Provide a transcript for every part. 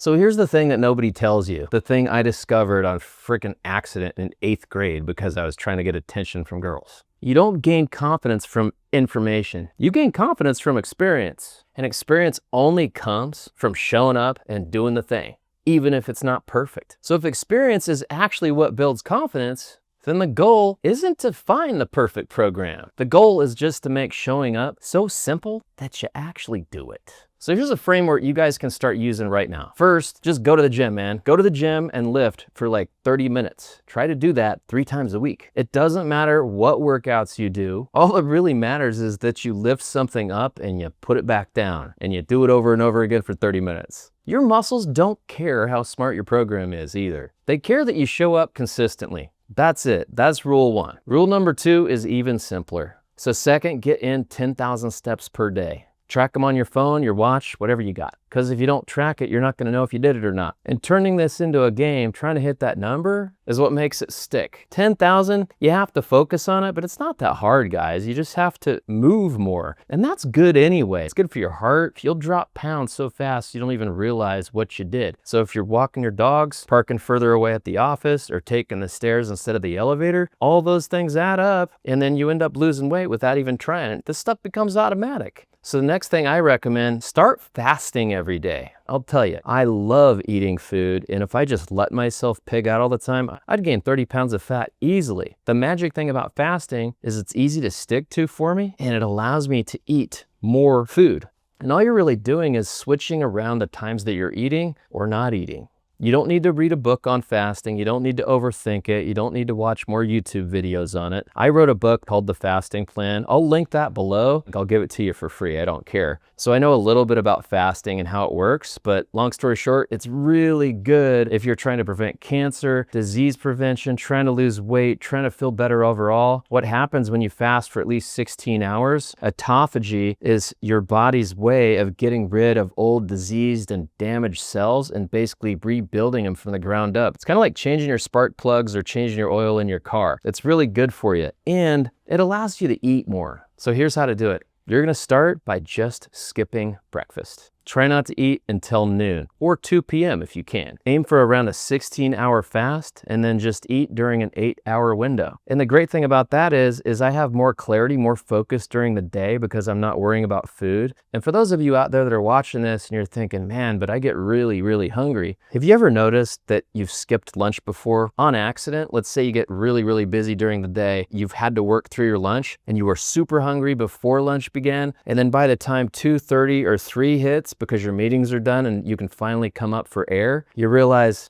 So here's the thing that nobody tells you. The thing I discovered on freaking accident in 8th grade because I was trying to get attention from girls. You don't gain confidence from information. You gain confidence from experience. And experience only comes from showing up and doing the thing, even if it's not perfect. So if experience is actually what builds confidence, then the goal isn't to find the perfect program. The goal is just to make showing up so simple that you actually do it. So here's a framework you guys can start using right now. First, just go to the gym, man. Go to the gym and lift for like 30 minutes. Try to do that 3 times a week. It doesn't matter what workouts you do. All that really matters is that you lift something up and you put it back down and you do it over and over again for 30 minutes. Your muscles don't care how smart your program is either. They care that you show up consistently. That's it. That's rule 1. Rule number 2 is even simpler. So second, get in 10,000 steps per day. Track them on your phone, your watch, whatever you got. Because if you don't track it, you're not gonna know if you did it or not. And turning this into a game, trying to hit that number is what makes it stick. 10,000, you have to focus on it, but it's not that hard, guys. You just have to move more. And that's good anyway. It's good for your heart. You'll drop pounds so fast you don't even realize what you did. So if you're walking your dogs, parking further away at the office, or taking the stairs instead of the elevator, all those things add up, and then you end up losing weight without even trying it. This stuff becomes automatic. So the next thing I recommend, start fasting every day. I'll tell you, I love eating food, and if I just let myself pig out all the time, I'd gain 30 pounds of fat easily. The magic thing about fasting is it's easy to stick to for me, and it allows me to eat more food. And all you're really doing is switching around the times that you're eating or not eating. You don't need to read a book on fasting. You don't need to overthink it. You don't need to watch more YouTube videos on it. I wrote a book called The Fasting Plan. I'll link that below. I'll give it to you for free. I don't care. So I know a little bit about fasting and how it works, but long story short, it's really good if you're trying to prevent cancer, disease prevention, trying to lose weight, trying to feel better overall. What happens when you fast for at least 16 hours? Autophagy is your body's way of getting rid of old diseased and damaged cells and basically rebuilding them from the ground up. It's kind of like changing your spark plugs or changing your oil in your car. It's really good for you, and it allows you to eat more. So here's how to do it. You're gonna start by just skipping breakfast. Try not to eat until noon or 2 p.m. if you can. Aim for around a 16-hour fast and then just eat during an 8-hour window. And the great thing about that is I have more clarity, more focus during the day because I'm not worrying about food. And for those of you out there that are watching this and you're thinking, man, but I get really, really hungry. Have you ever noticed that you've skipped lunch before on accident? Let's say you get really, really busy during the day. You've had to work through your lunch and you were super hungry before lunch began. And then by the time 2:30 or 3 hits, because your meetings are done and you can finally come up for air, you realize,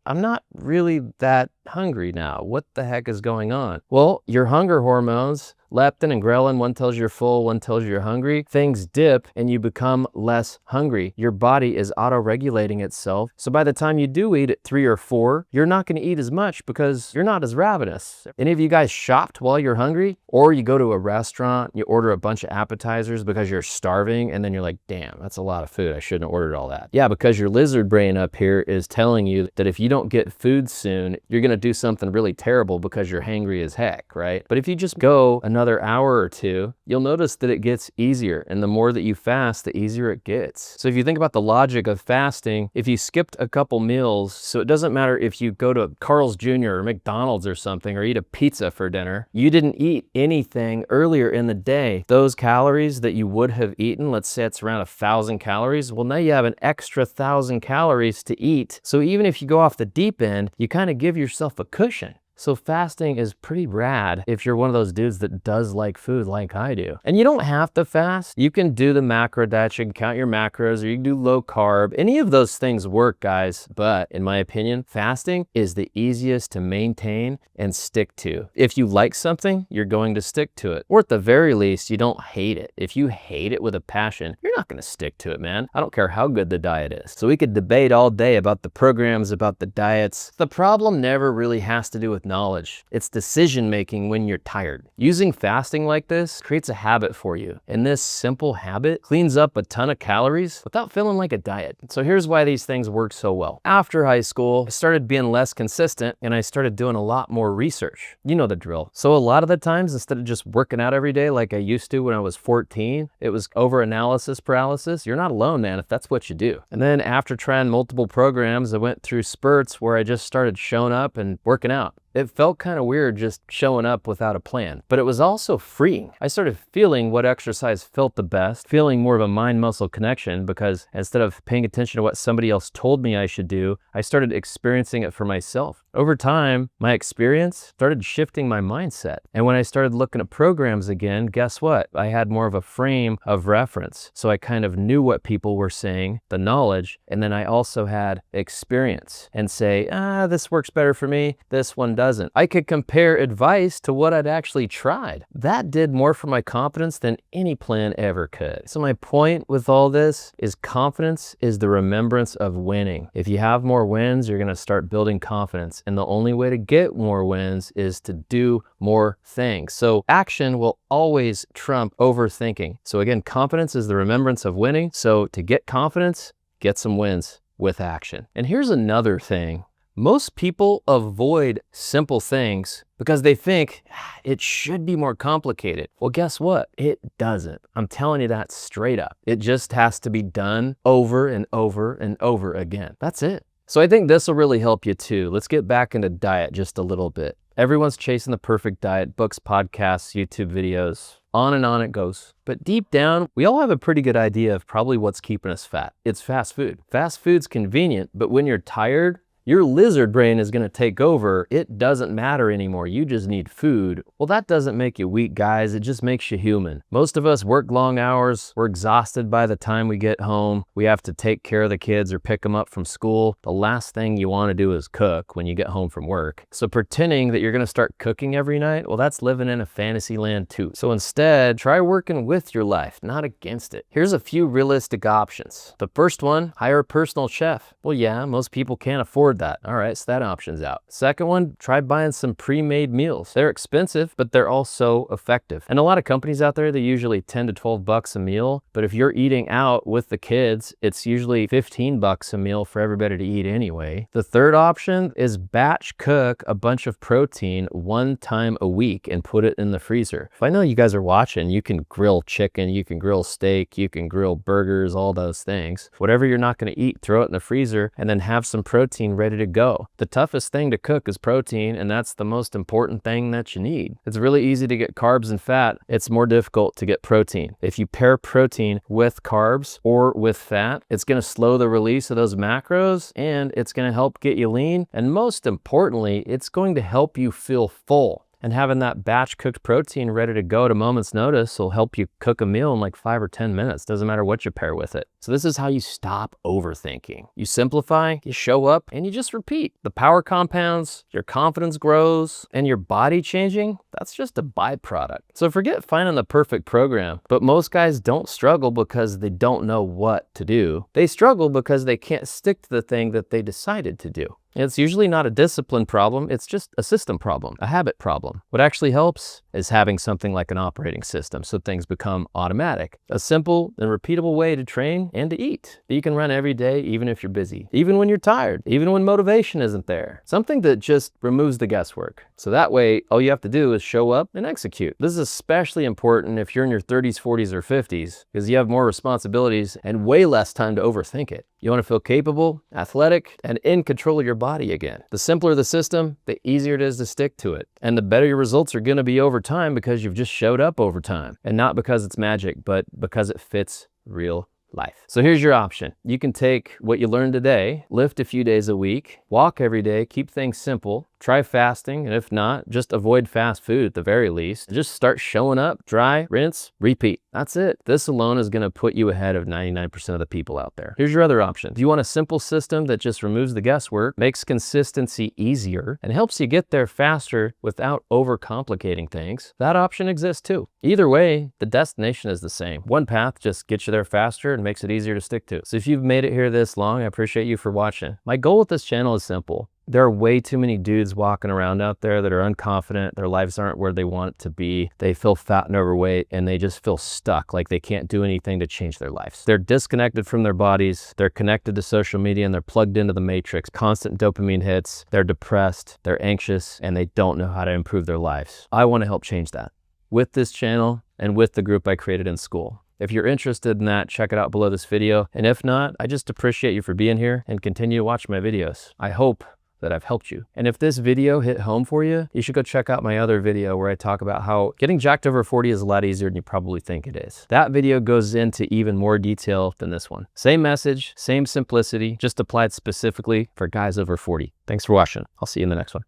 I'm not really that hungry now. What the heck is going on? Well, your hunger hormones, leptin and ghrelin, one tells you you're full, one tells you you're hungry. Things dip and you become less hungry. Your body is auto-regulating itself. So by the time you do eat at 3 or 4, you're not gonna eat as much because you're not as ravenous. Any of you guys shopped while you're hungry? Or you go to a restaurant, you order a bunch of appetizers because you're starving, and then you're like, damn, that's a lot of food. I shouldn't have ordered all that. Yeah, because your lizard brain up here is telling you that if you don't get food soon, you're gonna do something really terrible because you're hangry as heck, right? But if you just go another hour or 2, you'll notice that it gets easier. And the more that you fast, the easier it gets. So if you think about the logic of fasting, if you skipped a couple meals, so it doesn't matter if you go to Carl's Jr. or McDonald's or something, or eat a pizza for dinner, you didn't eat anything earlier in the day. Those calories that you would have eaten, let's say it's around 1,000 calories, well, now you have an extra 1,000 calories to eat. So even if you go off the deep end, you kind of give yourself a cushion. So fasting is pretty rad if you're one of those dudes that does like food like I do. And you don't have to fast. You can do the macro diet, you can count your macros, or you can do low carb. Any of those things work, guys. But in my opinion, fasting is the easiest to maintain and stick to. If you like something, you're going to stick to it. Or at the very least, you don't hate it. If you hate it with a passion, you're not gonna stick to it, man. I don't care how good the diet is. So we could debate all day about the programs, about the diets. The problem never really has to do with knowledge. It's decision making when you're tired. Using fasting like this creates a habit for you. And this simple habit cleans up a ton of calories without feeling like a diet. So here's why these things work so well. After high school, I started being less consistent and I started doing a lot more research. You know the drill. So a lot of the times, instead of just working out every day like I used to when I was 14, it was over analysis paralysis. You're not alone, man, if that's what you do. And then after trying multiple programs, I went through spurts where I just started showing up and working out. It felt kind of weird just showing up without a plan, but it was also freeing. I started feeling what exercise felt the best, feeling more of a mind-muscle connection, because instead of paying attention to what somebody else told me I should do, I started experiencing it for myself. Over time, my experience started shifting my mindset. And when I started looking at programs again, guess what? I had more of a frame of reference. So I kind of knew what people were saying, the knowledge, and then I also had experience and say, this works better for me, this one doesn't. I could compare advice to what I'd actually tried. That did more for my confidence than any plan ever could. So my point with all this is confidence is the remembrance of winning. If you have more wins, you're gonna start building confidence. And the only way to get more wins is to do more things. So action will always trump overthinking. So again, confidence is the remembrance of winning. So to get confidence, get some wins with action. And here's another thing. Most people avoid simple things because they think it should be more complicated. Well, guess what? It doesn't. I'm telling you that straight up. It just has to be done over and over and over again. That's it. So I think this will really help you too. Let's get back into diet just a little bit. Everyone's chasing the perfect diet, books, podcasts, YouTube videos, on and on it goes. But deep down, we all have a pretty good idea of probably what's keeping us fat. It's fast food. Fast food's convenient, but when you're tired, your lizard brain is going to take over. It doesn't matter anymore. You just need food. Well, that doesn't make you weak, guys. It just makes you human. Most of us work long hours. We're exhausted by the time we get home. We have to take care of the kids or pick them up from school. The last thing you want to do is cook when you get home from work. So pretending that you're going to start cooking every night, well, that's living in a fantasy land too. So instead, try working with your life, not against it. Here's a few realistic options. The first one, hire a personal chef. Well, yeah, most people can't afford that. All right, so that option's out. Second one, try buying some pre-made meals. They're expensive, but they're also effective. And a lot of companies out there, they usually 10 to 12 bucks a meal. But if you're eating out with the kids, it's usually 15 bucks a meal for everybody to eat anyway. The third option is batch cook a bunch of protein one time a week and put it in the freezer. If I know you guys are watching, you can grill chicken, you can grill steak, you can grill burgers, all those things. Whatever you're not going to eat, throw it in the freezer and then have some protein ready to go. The toughest thing to cook is protein, and that's the most important thing that you need. It's really easy to get carbs and fat. It's more difficult to get protein. If you pair protein with carbs or with fat, it's going to slow the release of those macros, and it's going to help get you lean. And most importantly, it's going to help you feel full. And having that batch cooked protein ready to go at a moment's notice will help you cook a meal in like 5 or 10 minutes. Doesn't matter what you pair with it. So this is how you stop overthinking. You simplify, you show up, and you just repeat. The power compounds, your confidence grows, and your body changing, that's just a byproduct. So forget finding the perfect program. But most guys don't struggle because they don't know what to do. They struggle because they can't stick to the thing that they decided to do. It's usually not a discipline problem, it's just a system problem, a habit problem. What actually helps is having something like an operating system so things become automatic. A simple and repeatable way to train and to eat that you can run every day even if you're busy, even when you're tired, even when motivation isn't there. Something that just removes the guesswork. So that way, all you have to do is show up and execute. This is especially important if you're in your 30s, 40s, or 50s because you have more responsibilities and way less time to overthink it. You want to feel capable, athletic, and in control of your body again. The simpler the system, the easier it is to stick to it. And the better your results are going to be over time because you've just showed up over time. And not because it's magic, but because it fits real life. So here's your option. You can take what you learned today, lift a few days a week, walk every day, keep things simple, try fasting, and if not, just avoid fast food at the very least. Just start showing up, dry, rinse, repeat. That's it. This alone is going to put you ahead of 99% of the people out there. Here's your other option. If you want a simple system that just removes the guesswork, makes consistency easier, and helps you get there faster without overcomplicating things, that option exists too. Either way, the destination is the same. One path just gets you there faster and makes it easier to stick to. So if you've made it here this long, I appreciate you for watching. My goal with this channel is simple. There are way too many dudes walking around out there that are unconfident. Their lives aren't where they want it to be. They feel fat and overweight, and they just feel stuck, like they can't do anything to change their lives. They're disconnected from their bodies. They're connected to social media, and they're plugged into the matrix. Constant dopamine hits. They're depressed. They're anxious, and they don't know how to improve their lives. I want to help change that with this channel and with the group I created in school. If you're interested in that, check it out below this video. And if not, I just appreciate you for being here and continue to watch my videos. I hope that I've helped you. And if this video hit home for you, you should go check out my other video where I talk about how getting jacked over 40 is a lot easier than you probably think it is. That video goes into even more detail than this one. Same message, same simplicity, just applied specifically for guys over 40. Thanks for watching. I'll see you in the next one.